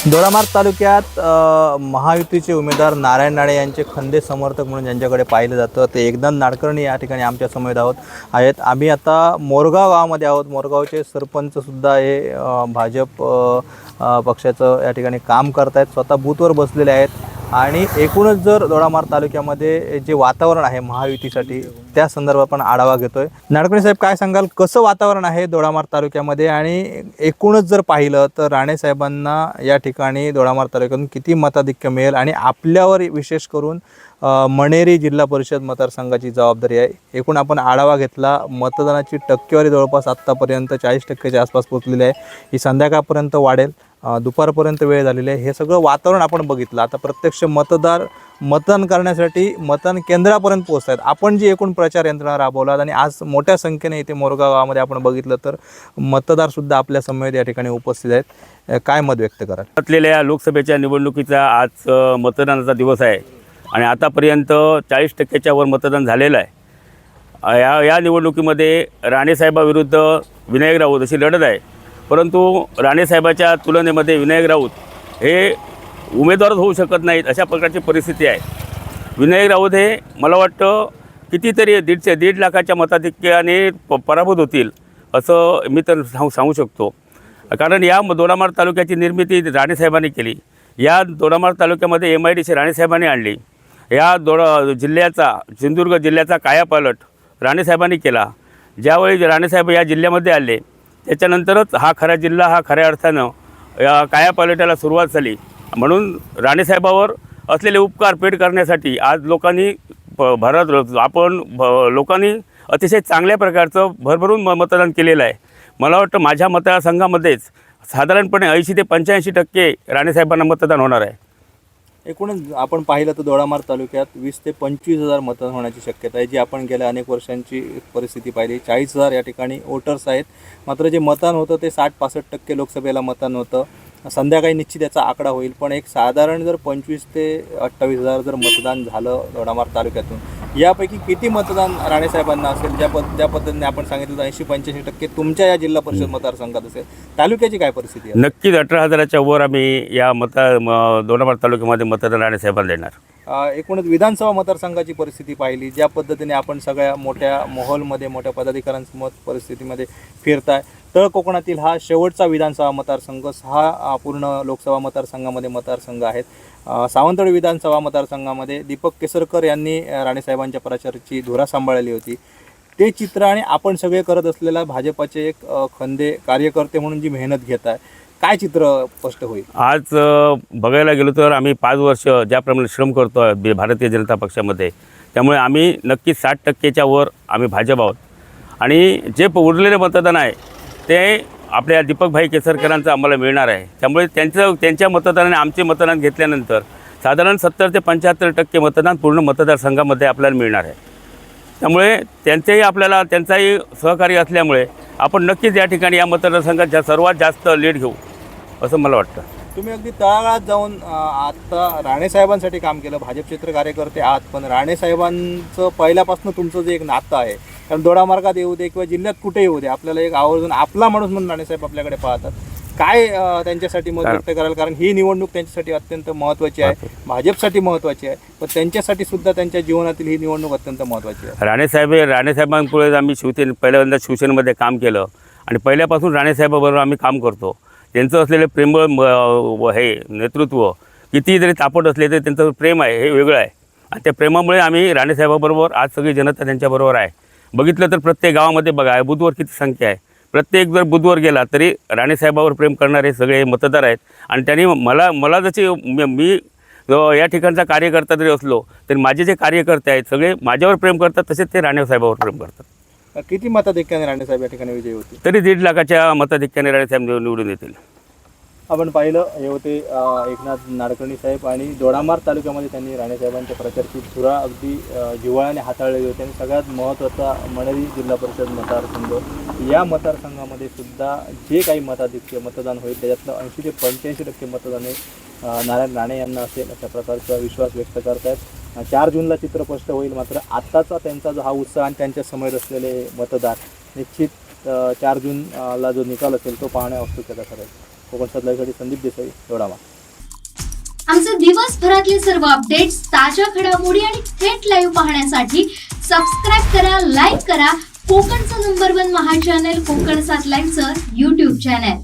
दोडामार्ग तालुक्यात महायुतीचे उमेदवार नारायण राणे यांचे खंदे समर्थक म्हणून ज्यांच्याकडे पाहिलं जातं ते एकनाथ नाडकर्णी या ठिकाणी आमच्या समवेत आहेत. आम्ही आता मोरगाव गावामध्ये आहोत. मोरगावचे सरपंचसुद्धा हे भाजप पक्षाचं या ठिकाणी काम करत आहेत, स्वतः बूथवर बसलेले आहेत. आणि एकूणच जर दोडामार्ग तालुक्यामध्ये जे वातावरण आहे महायुतीसाठी त्या संदर्भात आपण आढावा घेतोय. नाडकर्णी साहेब, काय सांगाल, कसं वातावरण आहे दोडामार्ग तालुक्यामध्ये? आणि एकूणच जर पाहिलं तर राणे साहेबांना या ठिकाणी दोडामार्ग तालुक्यातून किती मताधिक्य मिळेल आणि आपल्यावर विशेष करून मणेरी जिल्हा परिषद मतदारसंघाची जबाबदारी आहे. एकूण आपण आढावा घेतला, मतदानाची टक्केवारी जवळपास आत्तापर्यंत 40% आसपास पोहोचलेली आहे. ही संध्याकाळपर्यंत वाढेल, दुपारपर्यंत वेळ झालेली आहे. हे सगळं वातावरण आपण बघितलं. आता प्रत्यक्ष मतदान करण्यासाठी मतदान केंद्रापर्यंत पोहोचत आहेत. आपण जी एकूण प्रचार यंत्रणा राबवलात आणि आज मोठ्या संख्येने इथे मोरगाव गावामध्ये आपण बघितलं तर मतदारसुद्धा आपल्या समवेत या ठिकाणी उपस्थित आहेत. काय मत व्यक्त कराल? असलेल्या लोकसभेच्या निवडणुकीचा आज मतदानाचा दिवस आहे आणि आतापर्यंत 40%च्या वर मतदान झालेलं आहे. या निवडणुकीमध्ये राणेसाहेबाविरुद्ध विनायक राऊत अशी लढत आहे. परंतु राणेसाहेबाच्या तुलनेमध्ये विनायक राऊत हे उमेदवारच होऊ शकत नाहीत अशा प्रकारची परिस्थिती आहे. विनायक राऊत हे मला वाटतं कितीतरी 1.5 लाखाच्या मताधिक्याने पराभूत होतील असं मी तर सांगू शकतो. कारण या दोडामार्ग तालुक्याची निर्मिती राणेसाहेबांनी केली. या दोडामार्ग तालुक्यामध्ये MIDC राणेसाहेबांनी आणली. या सिंधुदुर्ग जिल्ह्याचा कायापालट राणेसाहेबांनी केला. ज्यावेळी राणेसाहेब या जिल्ह्यामध्ये आले त्याच्यानंतरच हा खरा जिल्हा हा खऱ्या अर्थानं या कायापालटाला सुरुवात झाली. म्हणून राणेसाहेबावर असलेले उपकार पेट करण्यासाठी आज लोकांनी अतिशय चांगल्या प्रकारचं भरभरून मतदान केलेलं आहे. मला वाटतं माझ्या मतदारसंघामध्येच साधारणपणे 80 ते 85% राणेसाहेबांना मतदान होणार आहे. एकूणच आपण पाहिलं तर दोडामार्ग तालुक्यात 20 ते 25 हजार मतदान होण्याची शक्यता आहे, जी आपण गेल्या अनेक वर्षांची परिस्थिती पाहिली. 40,000 या ठिकाणी वोटर्स आहेत. मात्र जे मतदान होतं ते 60-65% लोकसभेला मतदान होतं. संध्याकाळी निश्चित याचा आकडा होईल, पण एक साधारण जर 25 ते 28 हजार जर मतदान झालं दोडामार्ग तालुक्यातून, यापैकी किती मतदान राणेसाहेबांना असेल? ज्या पद्धतीने आपण सांगितलं 80-85% तुमच्या या जिल्हा परिषद मतदारसंघात असेल, तालुक्याची काय परिस्थिती आहे? नक्कीच 18,000च्या वर आम्ही या दोडामार्ग तालुक्यामध्ये मतदान राणेसाहेबांना देणार. एकूणच विधानसभा मतदारसंघाची परिस्थिती पाहिली, ज्या पद्धतीने आपण सगळ्या मोठ्या माहोलमध्ये मोठ्या पदाधिकाऱ्यांसमोर परिस्थितीमध्ये फिरताय, तळ कोकणातील हा शेवटचा विधानसभा मतदारसंघ, 6 पूर्ण लोकसभा मतदारसंघ आहेत. सावंतवाडी विधानसभा मतदारसंघामध्ये दीपक केसरकर यांनी राणेसाहेबांच्या प्रचाराची धुरा सांभाळली होती. ते चित्र आणि आपण सगळे करत असलेला भाजपाचे एक खंदे कार्यकर्ते म्हणून जी मेहनत घेत आहे, काय चित्र स्पष्ट होईल? आज बघायला गेलो तर आम्ही 5 वर्ष ज्याप्रमाणे श्रम करतो आहे भारतीय जनता पक्षामध्ये, त्यामुळे आम्ही नक्कीच 60%च्या वर आम्ही भाजप आहोत. आणि जे उरलेले मतदान आहे ते आपल्या दीपकभाई केसरकरांचं आम्हाला मिळणार आहे. त्यामुळे त्यांच्या मतदानाने आमचे मतदान घेतल्यानंतर साधारण 70 ते 75% मतदान पूर्ण मतदारसंघामध्ये आपल्याला मिळणार आहे. त्यामुळे त्यांचाही सहकार्य असल्यामुळे आपण नक्कीच या ठिकाणी या मतदारसंघात सर्वात जास्त लीड घेऊ असं मला वाटतं. तुम्ही अगदी तळागाळात जाऊन आता राणेसाहेबांसाठी काम केलं, भाजप क्षेत्र कार्यकर्ते आहात, पण राणेसाहेबांचं पहिल्यापासून तुमचं जे एक नातं आहे, कारण दोडामार्गात येऊ दे किंवा जिल्ह्यात कुठे येऊ दे, आपल्याला एक आवर्जून आपला माणूस म्हणून राणेसाहेब आपल्याकडे पाहतात. काय त्यांच्यासाठी मत व्यक्त कराल? कारण ही निवडणूक त्यांच्यासाठी अत्यंत महत्त्वाची आहे, भाजपसाठी महत्त्वाची आहे, पण त्यांच्यासाठी सुद्धा त्यांच्या जीवनातील ही निवडणूक अत्यंत महत्त्वाची आहे. राणेसाहेबांपुढे आम्ही पहिल्यांदा शिवसेनेमध्ये काम केलं आणि पहिल्यापासून राणेसाहेबाबरोबर आम्ही काम करतो. त्यांचं असलेलं प्रेमळ हे नेतृत्व किती जरी तापट असले तरी त्यांचं प्रेम आहे हे वेगळं आहे. आणि त्या प्रेमामुळे आम्ही राणेसाहेबाबरोबर आज सगळी जनता त्यांच्याबरोबर आहे. बघितलं तर प्रत्येक गावामध्ये बघा बुथवर किती संख्या आहे. प्रत्येक जर बुथवर गेला तरी राणेसाहेबावर प्रेम करणारे सगळे मतदार आहेत. आणि त्यांनी मला जसे मी या ठिकाणचा कार्यकर्ता जरी असलो तरी माझे जे कार्यकर्ते आहेत सगळे माझ्यावर प्रेम करतात, तसेच ते राणेसाहेबावर प्रेम करतात. किती मताधिक्याने राणेसाहेब या ठिकाणी विजयी होते? तरी 1.5 लाखाच्या मताधिक्याने राणेसाहेब निवडून येतील. आपण पाहिलं हे होते एकनाथ नाडकर्णी साहेब, आणि दोडामार्ग तालुक्यामध्ये त्यांनी राणेसाहेबांच्या प्रचाराची धुरा अगदी जिव्हाळ्याने हाताळलेली होती. आणि सगळ्यात महत्त्वाचा मणेरी जिल्हा परिषद मतदारसंघ, या मतदारसंघामध्ये सुद्धा जे काही मतदान होईल त्याच्यातलं 80 ते 85% मतदान हे नारायण राणे यांना असेल अशा प्रकारचा विश्वास व्यक्त करतायत. 4 जूनला चित्र स्पष्ट होईल. मात्र आत्ताचा त्यांचा जो हा उत्साह आणि त्यांच्या समोर असलेले मतदार निश्चित 4 जूनला जो निकाल असेल तो पाहण्या उत्सुकता ठरेल. कोकण सदलाईसाठी संदीप देसाई, दोडामार्ग. आमचे दिवसभरातले सर्व अपडेट्स, ताज्या घडामोडी आणि थेट लाईव्ह पाहण्यासाठी सबस्क्राईब करा, लाईक करा कोकणचं नंबर 1 महा चॅनल कोकण 7 लाईव्हचं YouTube चॅनल.